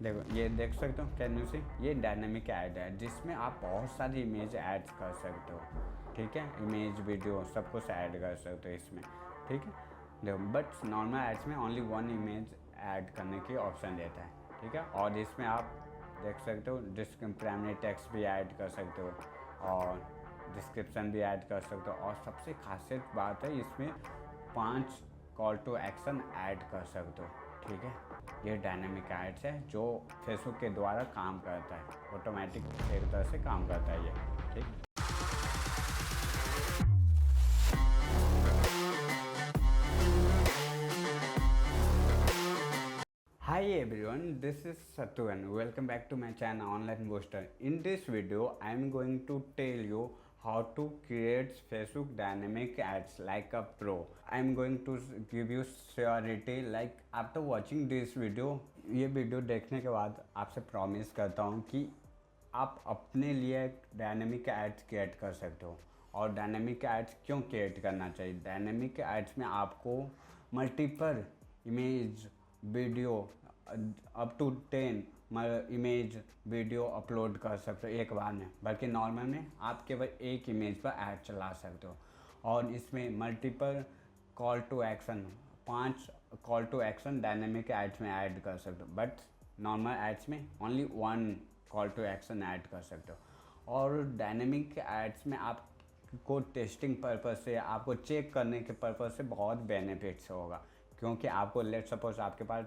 देखो ये देख सकते हो, कैन यू सी, ये डायनेमिक ऐड है जिसमें आप बहुत सारी इमेज ऐड कर सकते हो। ठीक है, इमेज वीडियो सब कुछ ऐड कर सकते हो इसमें। ठीक है, देखो बट नॉर्मल एड्स में ओनली वन इमेज ऐड करने की ऑप्शन देता है। ठीक है, और इसमें आप देख सकते हो प्राइमरी टेक्स्ट भी ऐड कर सकते हो और डिस्क्रिप्शन भी ऐड कर सकते हो, और सबसे खासियत बात है इसमें 5 कॉल टू एक्शन ऐड कर सकते हो। ठीक है, ये डायनेमिक एड्स है जो फेसबुक के द्वारा काम करता है, ऑटोमेटिक एक तरह से काम करता है ये। ठीक, Hi everyone, this is Satyan. Welcome back to my channel Online Booster. In this video, I am going to tell you how to create Facebook dynamic ads like a pro. I am going to give you surety like after watching this video. ये video देखने के बाद आपसे promise करता हूँ कि आप अपने लिए डायनेमिक एड्स क्रिएट कर सकते हो। और डायनेमिक एड्स क्यों क्रिएट करना चाहिए? डायनेमिक एड्स में आपको multiple image video up to 10 image video upload कर सकते हो एक बार में, बल्कि नॉर्मल में आप केवल एक इमेज पर ऐड चला सकते हो। और इसमें multiple call to action, 5 call to action dynamic ads में ऐड कर सकते हो, बट नॉर्मल एड्स में only 1 call to action add कर सकते हो। और डायनेमिक एड्स में आपको टेस्टिंग पर्पज़ से, आपको चेक करने के पर्पज़ से बहुत बेनिफिट्स होगा, क्योंकि आपको लेट सपोज आपके पास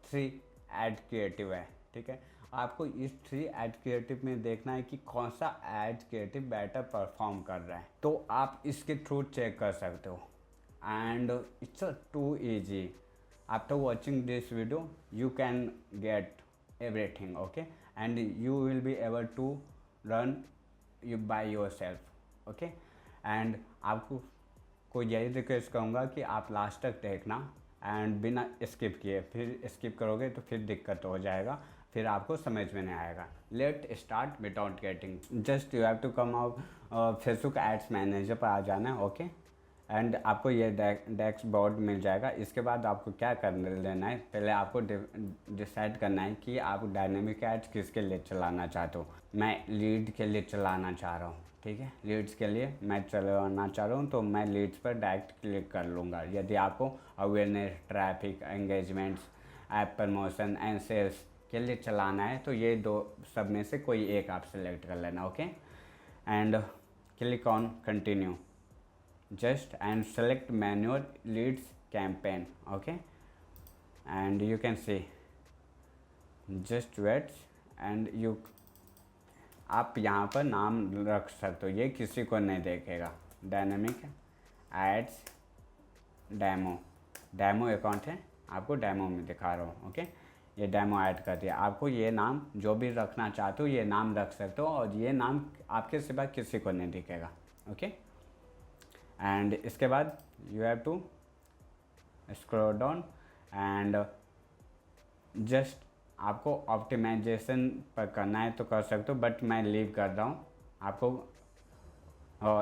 3 एड क्रिएटिव है। ठीक है, आपको इस 3 एड क्रिएटिव में देखना है कि कौन सा एड क्रिएटिव बेटर परफॉर्म कर रहा है, तो आप इसके थ्रू चेक कर सकते हो। And it's too easy. After watching this video you can get everything, okay, and you will be able to run you by yourself, okay। and आपको को यही रिक्वेस्ट करूँगा कि आप लास्ट तक देखना एंड बिना स्किप किए, फिर स्किप करोगे तो फिर दिक्कत हो जाएगा, फिर आपको समझ में नहीं आएगा। Let start without getting, just you have to come out Facebook ads manager पर आ जाना है, ओके। एंड आपको ये डेस्क बोर्ड मिल जाएगा। इसके बाद आपको क्या कर लेना है, पहले आपको डिसाइड करना है कि आप डायनेमिक एड्स किसके लिए चलाना चाहते हो। मैं लीड के लिए चलाना चाह रहा हूँ। ठीक है, लीड्स के लिए मैं चलाना चाह रहा हूँ, तो मैं लीड्स पर डायरेक्ट क्लिक कर लूँगा। यदि आपको awareness, traffic, engagements, app promotion and sales के लिए चलाना है, तो ये दो सब में से कोई एक आप सेलेक्ट कर लेना, okay. And click on continue just and select manual leads campaign, okay, and you can see just wait and you आप यहाँ पर नाम रख सकते हो, ये किसी को नहीं देखेगा। डायनेमिक एड्स डेमो अकाउंट है, आपको डेमो में दिखा रहा हूँ, ओके। ये डेमो ऐड कर दिया। आपको ये नाम जो भी रखना चाहते हो ये नाम रख सकते हो, और ये नाम आपके सिवा किसी को नहीं दिखेगा, ओके। एंड इसके बाद you have to scroll down and just आपको ऑप्टिमाइजेशन पर करना है तो कर सकते हो, बट मैं लीव कर रहा हूँ। आपको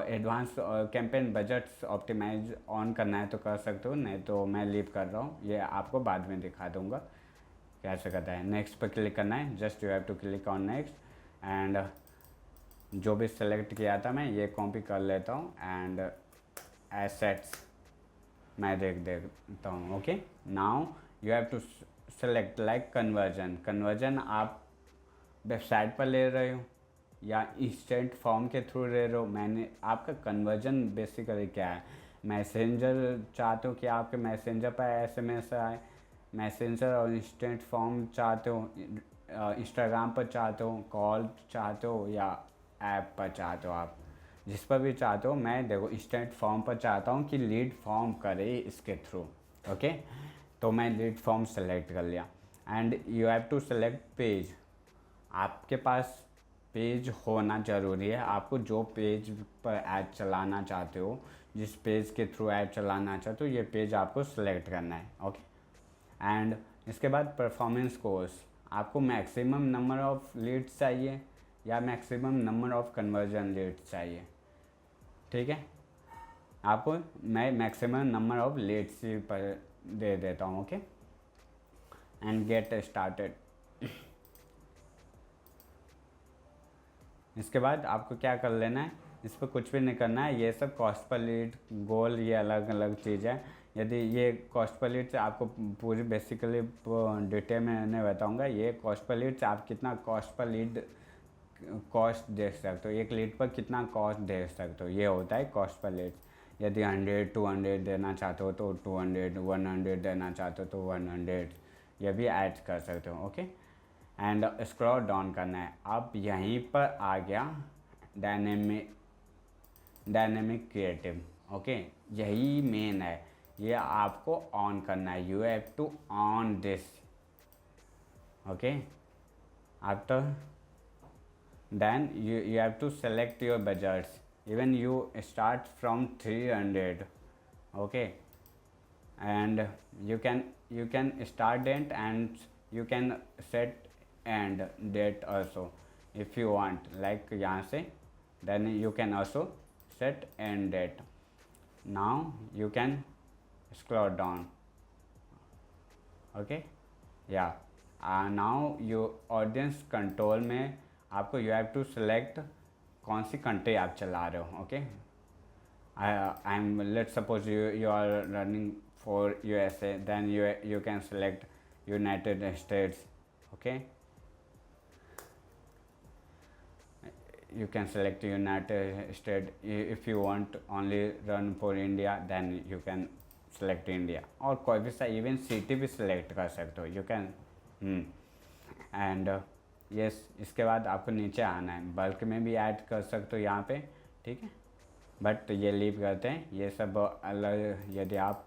advance campaign budgets optimize on करना है तो कर सकते हो, नहीं तो मैं लीव कर रहा हूँ। ये आपको बाद में दिखा दूँगा कैसे करता है। नेक्स्ट पर क्लिक करना है, just you have to click on next. And जो भी सेलेक्ट किया था मैं ये कॉपी कर लेता हूँ एंड एसेट्स मैं देख देता हूँ, okay. Now you have to select like conversion आप वेबसाइट पर ले रहे हो या इंस्टेंट फॉर्म के थ्रू ले रहे हो। मैंने आपका कन्वर्जन बेसिकली क्या है, मैसेंजर चाहते हो कि आपके मैसेंजर पर एसएमएस आए, मैसेंजर और इंस्टेंट फॉर्म चाहते हो, इंस्टाग्राम पर चाहते हो, कॉल चाहते हो, या ऐप पर चाहते हो, आप जिस पर भी चाहते हो। मैं देखो इंस्टेंट फॉर्म पर चाहता हूँ कि लीड फॉर्म करे इसके थ्रू, ओके। तो मैं लीड फॉर्म सेलेक्ट कर लिया and you have to select page. आपके पास पेज होना ज़रूरी है। आपको जो पेज पर ऐड चलाना चाहते हो, जिस पेज के थ्रू ऐड चलाना चाहते हो, ये पेज आपको सेलेक्ट करना है, ओके। एंड इसके बाद परफॉर्मेंस कोर्स, आपको मैक्सिमम नंबर ऑफ़ लीड्स चाहिए या maximum number of conversion leads चाहिए। ठीक है, आपको मैं मैक्सिमम नंबर ऑफ लीड्स पर दे देता हूँ, ओके। एंड गेट स्टार्टेड इसके बाद आपको क्या कर लेना है, इस पर कुछ भी नहीं करना है। ये सब कॉस्ट पर लीड, गोल, ये अलग अलग चीज़ है। यदि ये कॉस्ट पर लीड से आपको पूरी बेसिकली डिटेल में नहीं बताऊंगा। ये कॉस्ट पर लीड से आप कितना कॉस्ट पर लीड कॉस्ट दे सकते हो, एक लीड पर कितना कॉस्ट दे सकते हो, ये होता है कॉस्ट पर लीड। यदि 100 200 देना चाहते हो तो 200, 100 देना चाहते हो तो 100, ये भी ऐड कर सकते हो। ओके, एंड स्क्रॉल डाउन करना है। अब यहीं पर आ गया डायनेमिक क्रिएटिव। ओके, यही मेन है, ये आपको ऑन करना है। You have to on this. Okay, after then you have to select your budgets. Even you start from 300. Okay, and you can start date and you can set end date also if you want, like यहाँ से then you can also set end date. Now you can scroll down. Okay, yeah, now you audience control में आपको you have to select कौन सी country आप चला रहे हो। Okay, I am, let suppose you are running for USA, then you can select United States. Okay, you can select United States. If you want only run for India, then you can select India, और कोई भी सा even city भी select कर सकते हो, you can. And yes, इसके बाद आपको नीचे आना है, बल्क में भी ऐड कर सकते हो यहाँ पे, ठीक है, बट ये लीव करते हैं, ये सब अलग। यदि आप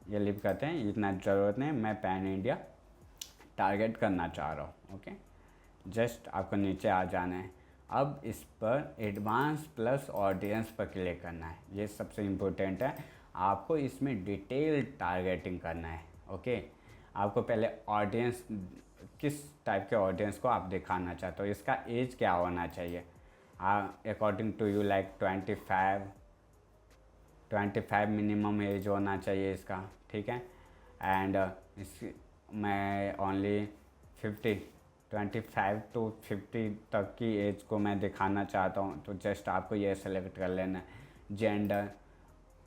ये लीव करते हैं, इतना ज़रूरत नहीं, मैं पैन इंडिया टारगेट करना चाह रहा हूँ। ओके, जस्ट आपको नीचे आ जाना है। अब इस पर एडवांस प्लस ऑडियंस पर क्लिक करना है, ये सबसे इम्पोर्टेंट है। आपको इसमें डिटेल टारगेटिंग करना है। ओके, आपको पहले ऑडियंस, किस टाइप के ऑडियंस को आप दिखाना चाहते हो, इसका एज क्या होना चाहिए, according to you, like 25 minimum age होना चाहिए इसका, ठीक है। एंड मैं ओनली 25 to 50 तक की एज को मैं दिखाना चाहता हूँ, तो जस्ट आपको ये सेलेक्ट कर लेना है। जेंडर,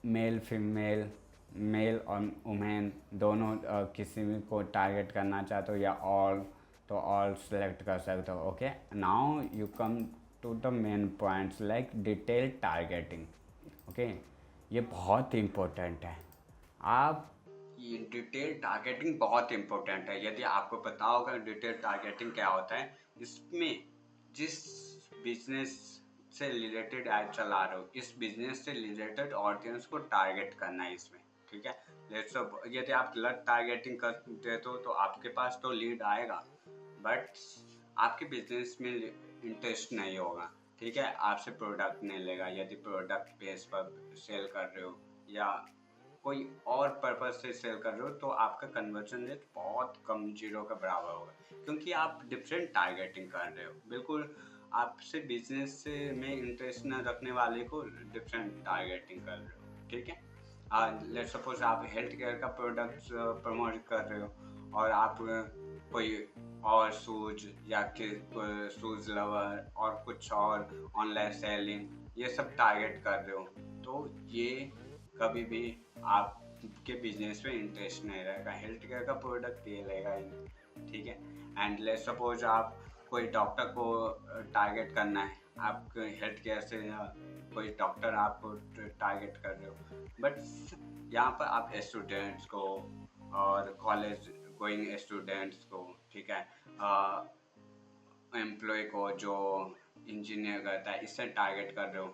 मेल फीमेल, मेल और वुमेन दोनों, किसी भी को टारगेट करना चाहते हो या ऑल, तो ऑल सेलेक्ट कर सकते हो। Okay, now you come to the main points like detail targeting. Okay, ये बहुत इम्पोर्टेंट है। आप ये डिटेल टारगेटिंग बहुत इम्पोर्टेंट है। यदि आपको पता होगा डिटेल टारगेटिंग क्या होता है, इसमें जिस बिजनेस से रिलेटेड ऐड चला रहे हो, इस बिजनेस से रिलेटेड ऑडियंस को टारगेट करना है इसमें, ठीक है। यदि आप गलत टारगेटिंग कर देते हो तो आपके पास तो लीड आएगा, बट आपके बिजनेस में इंटरेस्ट नहीं होगा, ठीक है, आपसे प्रोडक्ट नहीं लेगा। यदि प्रोडक्ट बेस पर सेल कर रहे हो या कोई और पर्पज से सेल कर रहे हो, तो आपका कन्वर्जन रेट बहुत कम, जीरो के बराबर होगा, क्योंकि आप डिफरेंट टारगेटिंग कर रहे हो। बिल्कुल आपसे बिजनेस से में इंटरेस्ट न रखने वाले को डिफरेंट टारगेटिंग कर रहे हो, ठीक है। लेट्स सपोज आप हेल्थ केयर का प्रोडक्ट प्रमोट कर रहे हो और आप कोई और शूज या शूज लवर और कुछ और ऑनलाइन सेलिंग, ये सब टारगेट कर रहे हो, तो ये कभी भी आपके बिजनेस में इंटरेस्ट नहीं रहेगा। हेल्थ केयर का प्रोडक्ट ये रहेगा ही नहीं, ठीक है। एंड लेट्स सपोज आप कोई डॉक्टर को टारगेट करना है, आप हेल्थ केयर से कोई डॉक्टर आपको टारगेट कर रहे हो, बट यहाँ पर आप स्टूडेंट्स को और कॉलेज गोइंग स्टूडेंट्स को, ठीक है, एम्प्लॉय को जो इंजीनियर करता है, इससे टारगेट कर रहे हो,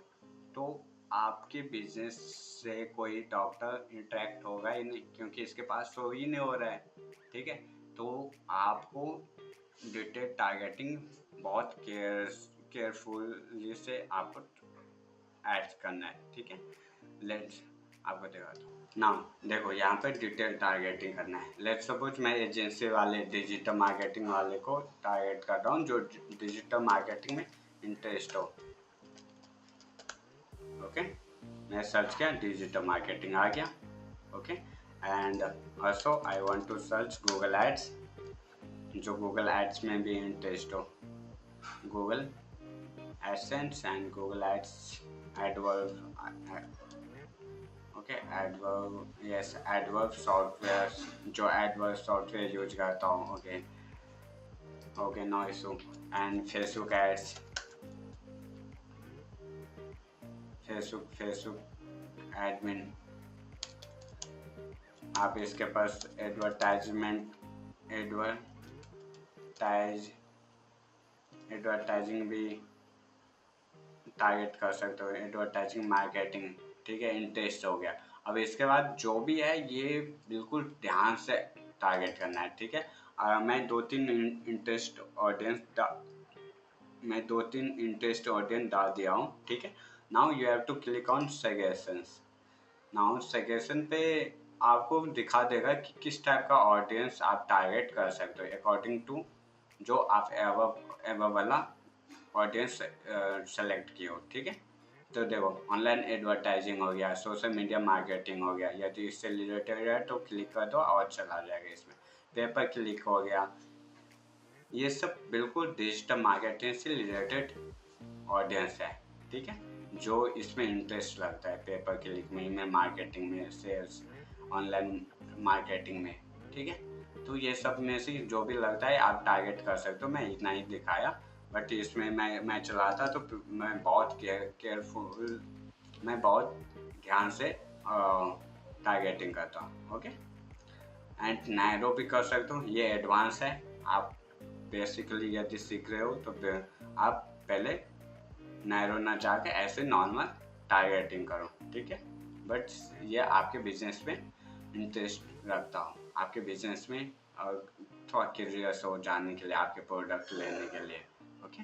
तो आपके बिजनेस से कोई डॉक्टर इंटरेक्ट होगा ही नहीं, क्योंकि इसके पास शो ही नहीं हो रहा है, ठीक है। तो आपको डिटेल टारगेटिंग बहुत केयरफुली से आपको ऐड करना है, ठीक है। लेट्स आपको दिखाता हूँ। नाउ देखो, यहाँ पे डिटेल टारगेटिंग करना है। लेट्स सपोज मैं एजेंसी वाले, डिजिटल मार्केटिंग वाले को टारगेट कर रहा हूँ, जो डिजिटल मार्केटिंग में इंटरेस्ट हो। ओके, मैं सर्च किया, डिजिटल मार्केटिंग आ गया। Okay, and also I want to search Google ads. जो गूगल एड्स में भी इंटरेस्ट हो, Google AdSense and Google ads adverb, okay adverb, yes adverb software, जो एडवर्ब सॉफ्टवेयर यूज करता हूँ, okay okay no issue. And Facebook ads, Facebook admin, आप इसके पास advertising भी टारगेट कर सकते हो, एडवर्टाइजिंग मार्केटिंग, ठीक है इंटरेस्ट हो गया। अब इसके बाद जो भी है ये बिल्कुल ध्यान से टारगेट करना है, ठीक है। मैं दो तीन इंटरेस्ट ऑडियंस डाल दिया हूँ, ठीक है। Now you have to click on suggestions. Now suggestion पे आपको दिखा देगा कि किस टाइप का ऑडियंस आप टारगेट कर सकते हो अकॉर्डिंग टू जो आप एव वाला ऑडियंस सेलेक्ट किए हो, ठीक है। तो देखो ऑनलाइन एडवर्टाइजिंग हो गया, सोशल मीडिया मार्केटिंग हो गया, यदि इससे रिलेटेड है तो क्लिक कर दो और चला जाएगा इसमें। पेपर क्लिक हो गया, ये सब बिल्कुल डिजिटल मार्केटिंग से रिलेटेड ऑडियंस है, ठीक है, जो इसमें इंटरेस्ट लगता है पेपर क्लिक में, ईमेल मार्केटिंग में, सेल्स, ऑनलाइन मार्केटिंग में, ठीक है। तो ये सब में से जो भी लगता है आप टारगेट कर सकते हो। मैं इतना ही दिखाया, बट इसमें मैं चलाता तो मैं बहुत केयरफुल, मैं बहुत ध्यान से टारगेटिंग करता हूँ, ओके। एंड नैरो भी कर सकते हो, ये एडवांस है। आप बेसिकली यदि सीख रहे हो तो आप पहले नैरो ना जाके ऐसे नॉर्मल टारगेटिंग करो, ठीक है। बट ये आपके बिजनेस में इंटरेस्ट रखता हूँ, आपके बिजनेस में और थोड़ा क्यूरियस हो जानने के लिए, आपके प्रोडक्ट लेने के लिए, ओके।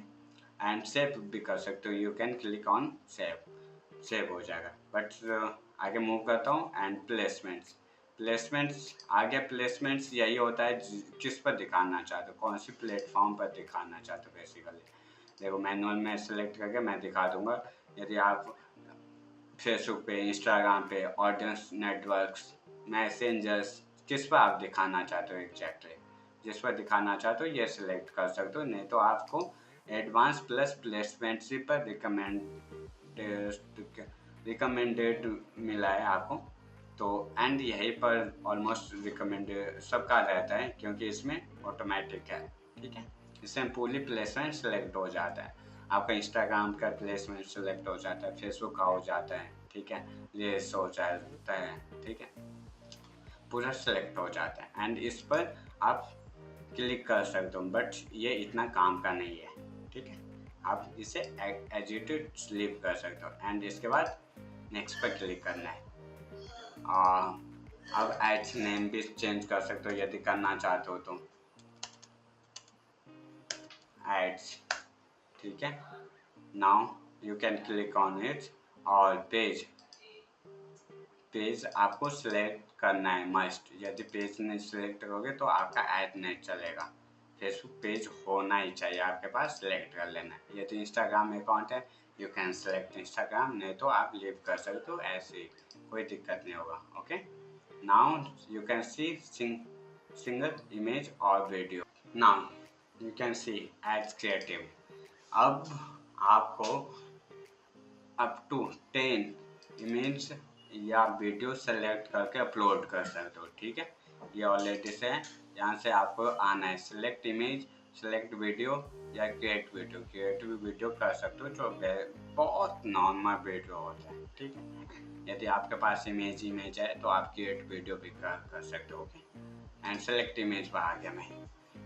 एंड सेव भी कर सकते हो, you can click on save हो जाएगा। बट आगे मूव करता हूँ। एंड प्लेसमेंट्स आगे प्लेसमेंट्स यही होता है किस पर दिखाना चाहते हो, कौन सी प्लेटफॉर्म पर दिखाना चाहते हो बेसिकली। देखो मैनुअल में सेलेक्ट करके मैं दिखा दूंगा। यदि आप फेसबुक पे, इंस्टाग्राम पे, ऑडियंस नेटवर्क्स, मैसेंजर्स, किस पर आप दिखाना चाहते हो एग्जैक्टली, जिस पर दिखाना चाहते हो ये सिलेक्ट कर सकते हो। नहीं तो आपको एडवांस प्लस प्लेसमेंट पर रिकमेंडेड मिला है आपको। तो एंड यहीं पर ऑलमोस्ट रिकमेंडेड सबका रहता है क्योंकि इसमें ऑटोमेटिक है, ठीक है। इसमें पूरी प्लेसमेंट सेलेक्ट हो जाता है, आपका इंस्टाग्राम का प्लेसमेंट सेलेक्ट हो जाता है, फेसबुक का हो जाता है, ठीक है, रील्स हो जाता है, ठीक है, पूरा सेलेक्ट हो जाता है। एंड इस पर आप क्लिक कर सकते हो, बट ये इतना काम का नहीं है, ठीक है। आप इसे एडिटेड स्लीप कर सकते हो। एंड इसके बाद नेक्स्ट पर क्लिक करना है। अब एड्स नेम भी चेंज कर सकते हो यदि करना चाहते हो तो, एड्स, ठीक है। Now you can click on it. और पेज आपको सिलेक्ट करना है मस्ट। यदि पेज नहीं सिलेक्ट करोगे तो आपका ऐड नहीं चलेगा। फेसबुक पेज होना ही चाहिए आपके पास, सिलेक्ट कर लेना है। यदि इंस्टाग्राम अकाउंट है यू कैन सेलेक्ट इंस्टाग्राम, नहीं तो आप लीव कर सकते हो ऐसे ही, कोई दिक्कत नहीं होगा, okay. Now you can see single image और video. Now you can see ads creative. अब आपको अप टू 10 इमेज या वीडियो सेलेक्ट करके अपलोड कर सकते हो, ठीक है। ये ऑलरेडी से है, यहाँ से आपको आना है सेलेक्ट इमेज, सेलेक्ट वीडियो या क्रिएट वीडियो कर सकते हो, जो बहुत नॉर्मल वीडियो होता है, ठीक है। यदि आपके पास इमेज है तो आप क्रिएट वीडियो भी कर सकते हो, ओके। एंड सेलेक्ट इमेज पर आ गया मैं।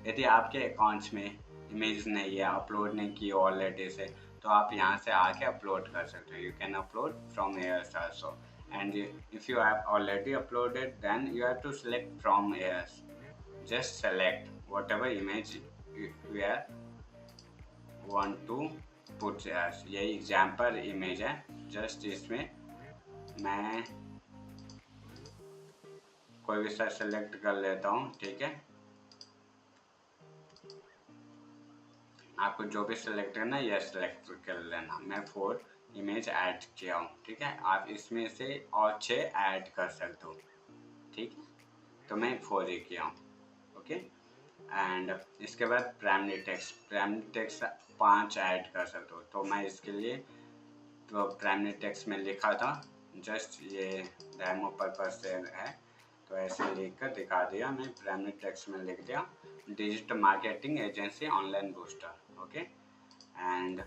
यदि आपके अकाउंट्स में इमेज नहीं है, अपलोड नहीं की ऑलरेडी से, तो आप यहाँ से आके अपलोड कर सकते हो। You can upload from here's also. And if you have already uploaded then you have to select from here's. Just select whatever image you are want to put as। ये एग्जाम्पल इमेज है, जस्ट इसमें मैं कोई भी सा select कर लेता हूँ, ठीक है। आपको जो भी सिलेक्ट करना है यह सिलेक्ट कर लेना। मैं 4 इमेज ऐड किया हूँ, ठीक है। आप इसमें से और 6 ऐड कर सकते हो, ठीक है। तो मैं 4 ही किया हूँ, ओके। एंड इसके बाद प्राइमरी टेक्स्ट 5 ऐड कर सकते हो। तो मैं इसके लिए तो प्राइमरी टेक्स्ट में लिखा था, जस्ट ये डेमो पर्पज से है तो ऐसे लिख कर दिखा दिया। मैं प्राइमरी टेक्स्ट में लिख दिया digital marketing agency online booster. Okay, and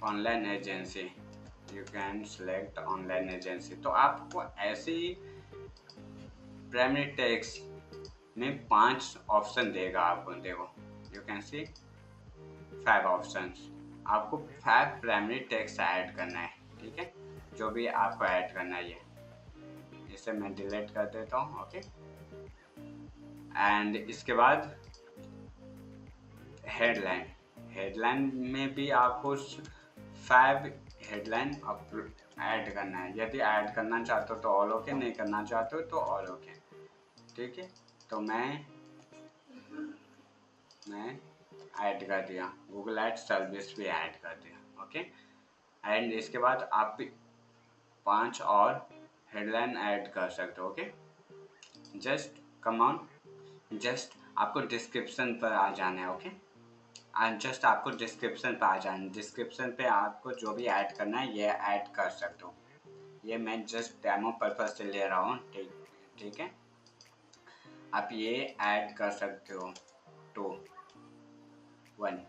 online agency you can select online agency. तो आपको ऐसे ही प्राइमरी टेक्स्ट में 5 ऑप्शन देगा आपको। देखो यू कैन सी 5 ऑप्शंस। आपको 5 प्राइमरी टेक्स्ट ऐड करना है, ठीक है, जो भी आपको ऐड करना है। ये इसे मैं डिलीट कर देता हूँ। ओके, एंड इसके बाद हेडलाइन में भी आपको 5 हेडलाइन ऐड करना है। यदि ऐड करना चाहते हो तो ऑल ओके, नहीं करना चाहते हो तो ऑल ओके, ठीक है। तो मैं ऐड कर दिया, गूगल एड सर्विस भी ऐड कर दिया। ओके, एंड इसके बाद आप 5 और हेडलाइन ऐड कर सकते हो। Okay, just come on, just आपको डिस्क्रिप्शन पर आ जाना है। ओके, जस्ट आपको डिस्क्रिप्शन पे आ जाना है। डिस्क्रिप्शन पे आपको जो भी ऐड करना है ये ऐड कर सकते हो। ये मैं जस्ट डेमो पर्पज से ले रहा हूँ, ठीक है। आप ये ऐड कर सकते हो 2 1।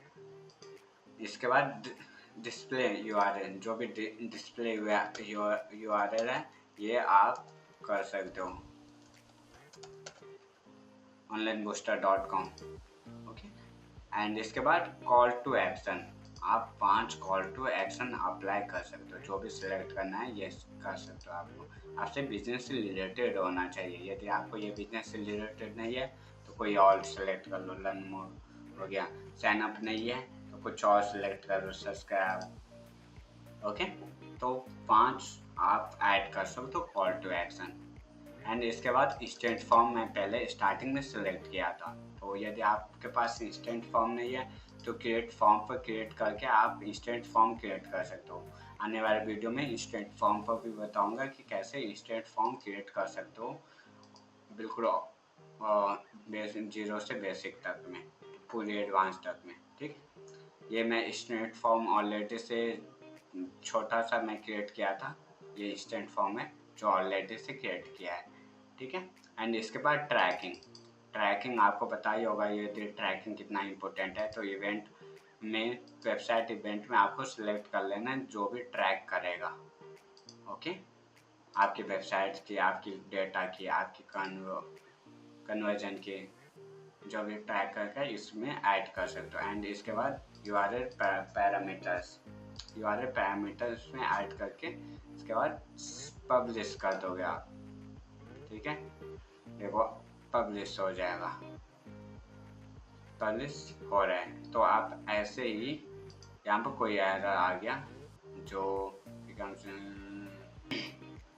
इसके बाद डिस्प्ले यूआरएल, जो भी डिस्प्ले यूआरएल है ये आप कर सकते हो onlinebooster.com। ओके, एंड इसके बाद कॉल टू एक्शन, आप 5 कॉल टू एक्शन अप्लाई कर सकते हो। जो भी सिलेक्ट करना है ये कर सकते हो। आपसे बिजनेस से रिलेटेड होना चाहिए। यदि आपको ये बिजनेस से रिलेटेड नहीं है तो कोई और सिलेक्ट कर लो। लर्न मोर हो गया, साइन अप नहीं है तो कुछ और सिलेक्ट कर लो, सब्सक्राइब। ओके, तो 5 आप ऐड कर सकते हो कॉल टू एक्शन। एंड इसके बाद इंस्टेंट फॉर्म मैं पहले स्टार्टिंग में सिलेक्ट किया था। तो यदि आपके पास इंस्टेंट फॉर्म नहीं है तो क्रिएट फॉर्म पर क्रिएट करके आप इंस्टेंट फॉर्म क्रिएट कर सकते हो। आने वाले वीडियो में इंस्टेंट फॉर्म पर भी बताऊंगा कि कैसे इंस्टेंट फॉर्म क्रिएट कर सकते हो, बिल्कुल बेसिक 0 से बेसिक तक में, पूरी एडवांस तक में, ठीक। ये मैं इंस्टेंट फॉर्म ऑलरेडी से छोटा सा मैं क्रिएट किया था। ये इंस्टेंट फॉर्म है जो ऑलरेडी से क्रिएट किया है, ठीक है। एंड इसके बाद ट्रैकिंग आपको पता ही होगा ये ट्रैकिंग कितना इम्पोर्टेंट है। तो इवेंट में, वेबसाइट इवेंट में आपको सिलेक्ट कर लेना जो भी ट्रैक करेगा। ओके, आपकी वेबसाइट की, आपकी डेटा की, आपकी कन्वर्जन की, जो भी ट्रैक करके इसमें ऐड कर सकते हो। एंड इसके बाद यूआरएल पैरामीटर्स में ऐड करके इसके बाद पब्लिश कर दोगे आप, ठीक है। देखो पब्लिश हो जाएगा, पब्लिश हो रहा है। तो आप ऐसे ही, यहाँ पर कोई एरर आ गया जो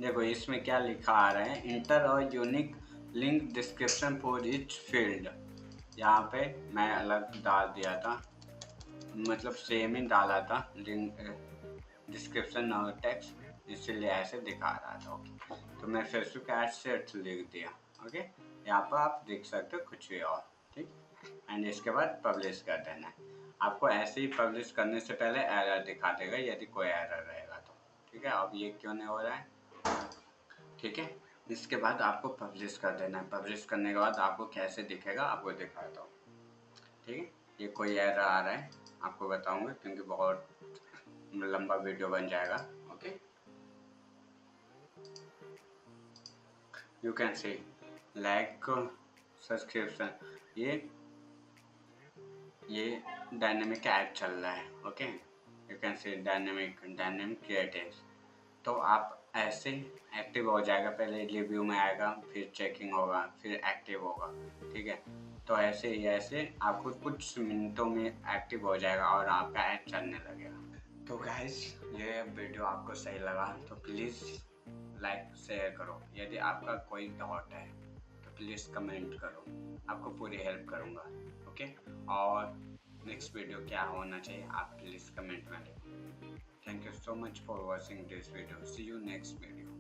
देखो इसमें क्या लिखा आ रहा है, इंटर और unique link description for each field. यहाँ पे मैं अलग डाल दिया था, मतलब सेम ही डाला था लिंक डिस्क्रिप्शन और टेक्स्ट, इसीलिए ऐसे दिखा रहा था। ओके, तो मैं फेसबुक एड सेट लिख दिया। ओके, यहाँ पर आप देख सकते हो कुछ भी और, ठीक। एंड इसके बाद पब्लिश कर देना है। आपको ऐसे ही पब्लिश करने से पहले एरर दिखा देगा यदि कोई एरर रहेगा तो, ठीक है। अब ये क्यों नहीं हो रहा है, ठीक है। इसके बाद आपको पब्लिश कर देना है। पब्लिश करने के बाद आपको कैसे दिखेगा आपको दिखाता हूँ, ठीक है। ये कोई एरर आ रहा है आपको बताऊंगा क्योंकि बहुत लंबा वीडियो बन जाएगा। Okay, you can C like subscription, ये डायनेमिक ऐड चल रहा है। Okay, you can C dynamic creative. तो आप ऐसे एक्टिव हो जाएगा, पहले रिव्यू में आएगा, फिर चेकिंग होगा, फिर एक्टिव होगा, ठीक है। तो ऐसे ही ऐसे आपको कुछ मिनटों में एक्टिव हो जाएगा और आपका ऐड चलने लगेगा। तो गाइस, ये वीडियो आपको सही लगा तो प्लीज़ लाइक शेयर करो। यदि आपका कोई डाउट है तो प्लीज़ कमेंट करो, आपको पूरी हेल्प करूँगा। ओके, और नेक्स्ट वीडियो क्या होना चाहिए आप प्लीज़ कमेंट में लिखो। Thank you so much for watching this video. See you next video.